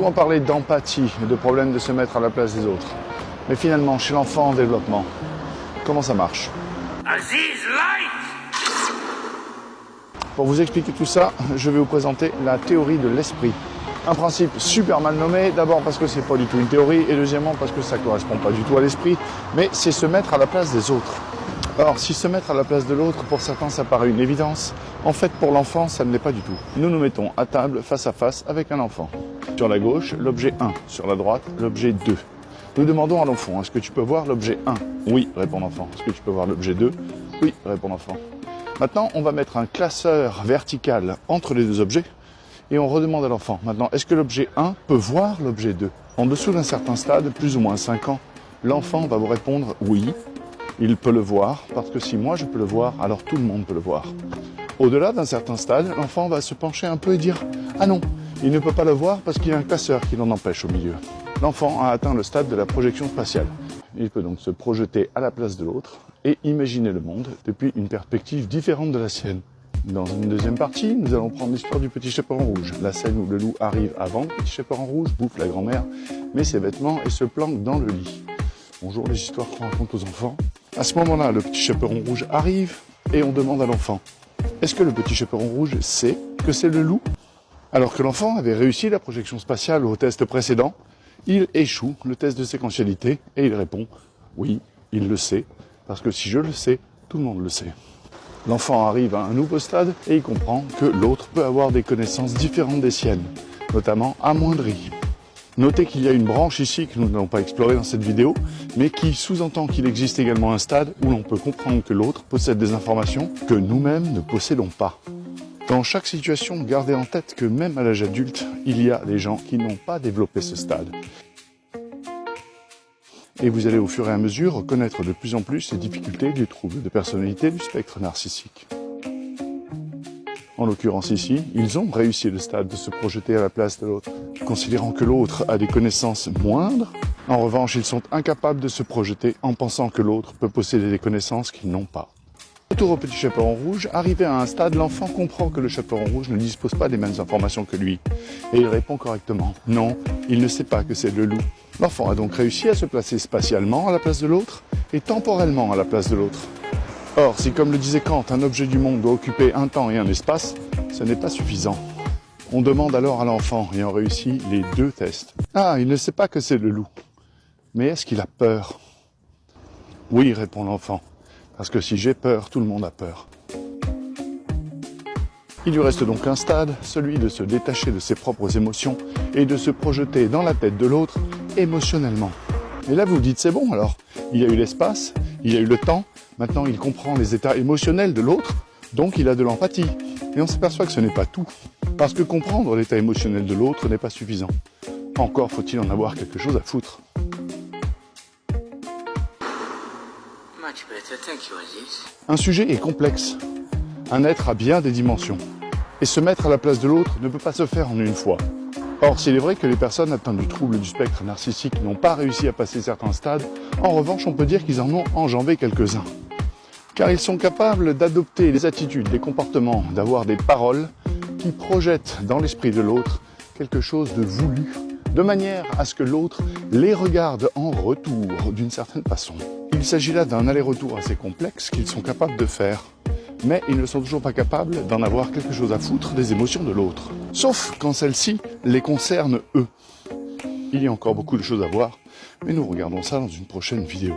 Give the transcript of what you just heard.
souvent parlé d'empathie et de problème de se mettre à la place des autres. Mais finalement, chez l'enfant en développement, comment ça marche? Aziz Light! Pour vous expliquer tout ça, je vais vous présenter la théorie de l'esprit. Un principe super mal nommé, d'abord parce que c'est pas du tout une théorie, et deuxièmement parce que ça correspond pas du tout à l'esprit, mais c'est se mettre à la place des autres. Or, si se mettre à la place de l'autre, pour certains, ça paraît une évidence. En fait, pour l'enfant, ça ne l'est pas du tout. Nous nous mettons à table, face à face, avec un enfant. Sur la gauche, l'objet 1. Sur la droite, l'objet 2. Nous demandons à l'enfant, est-ce que tu peux voir l'objet 1? Oui, répond l'enfant. Est-ce que tu peux voir l'objet 2? Oui, répond l'enfant. Maintenant, on va mettre un classeur vertical entre les deux objets et on redemande à l'enfant. Maintenant, est-ce que l'objet 1 peut voir l'objet 2? En dessous d'un certain stade, plus ou moins 5 ans, l'enfant va vous répondre oui. Il peut le voir, parce que si moi je peux le voir, alors tout le monde peut le voir. Au-delà d'un certain stade, l'enfant va se pencher un peu et dire « Ah non, il ne peut pas le voir parce qu'il y a un classeur qui l'en empêche au milieu. » L'enfant a atteint le stade de la projection spatiale. Il peut donc se projeter à la place de l'autre et imaginer le monde depuis une perspective différente de la sienne. Dans une deuxième partie, nous allons prendre l'histoire du petit chaperon rouge. La scène où le loup arrive avant le petit chaperon rouge, bouffe la grand-mère, met ses vêtements et se planque dans le lit. Bonjour les histoires qu'on raconte aux enfants. À ce moment-là, le petit chaperon rouge arrive et on demande à l'enfant « Est-ce que le petit chaperon rouge sait que c'est le loup ?» Alors que l'enfant avait réussi la projection spatiale au test précédent, il échoue le test de séquentialité et il répond « Oui, il le sait, parce que si je le sais, tout le monde le sait. » L'enfant arrive à un nouveau stade et il comprend que l'autre peut avoir des connaissances différentes des siennes, notamment amoindries. Notez qu'il y a une branche ici que nous n'allons pas explorer dans cette vidéo, mais qui sous-entend qu'il existe également un stade où l'on peut comprendre que l'autre possède des informations que nous-mêmes ne possédons pas. Dans chaque situation, gardez en tête que même à l'âge adulte, il y a des gens qui n'ont pas développé ce stade. Et vous allez au fur et à mesure reconnaître de plus en plus les difficultés du trouble de personnalité du spectre narcissique. En l'occurrence ici, ils ont réussi le stade de se projeter à la place de l'autre. Considérant que l'autre a des connaissances moindres, en revanche, ils sont incapables de se projeter en pensant que l'autre peut posséder des connaissances qu'ils n'ont pas. Retour au petit chaperon rouge, arrivé à un stade, l'enfant comprend que le chaperon rouge ne dispose pas des mêmes informations que lui. Et il répond correctement. Non, il ne sait pas que c'est le loup. L'enfant a donc réussi à se placer spatialement à la place de l'autre et temporellement à la place de l'autre. Or, si comme le disait Kant, un objet du monde doit occuper un temps et un espace, ce n'est pas suffisant. On demande alors à l'enfant, ayant réussi les deux tests. Ah, il ne sait pas que c'est le loup. Mais est-ce qu'il a peur? Oui, répond l'enfant. Parce que si j'ai peur, tout le monde a peur. Il lui reste donc un stade, celui de se détacher de ses propres émotions et de se projeter dans la tête de l'autre émotionnellement. Et là vous vous dites, c'est bon alors, il y a eu l'espace, il y a eu le temps, maintenant il comprend les états émotionnels de l'autre, donc il a de l'empathie. Et on s'aperçoit que ce n'est pas tout, parce que comprendre l'état émotionnel de l'autre n'est pas suffisant. Encore faut-il en avoir quelque chose à foutre. Un sujet est complexe. Un être a bien des dimensions. Et se mettre à la place de l'autre ne peut pas se faire en une fois. Or, s'il est vrai que les personnes atteintes du trouble du spectre narcissique n'ont pas réussi à passer certains stades, en revanche, on peut dire qu'ils en ont enjambé quelques-uns. Car ils sont capables d'adopter des attitudes, des comportements, d'avoir des paroles qui projettent dans l'esprit de l'autre quelque chose de voulu, de manière à ce que l'autre les regarde en retour d'une certaine façon. Il s'agit là d'un aller-retour assez complexe qu'ils sont capables de faire. Mais ils ne sont toujours pas capables d'en avoir quelque chose à foutre des émotions de l'autre. Sauf quand celles-ci les concernent eux. Il y a encore beaucoup de choses à voir, mais nous regardons ça dans une prochaine vidéo.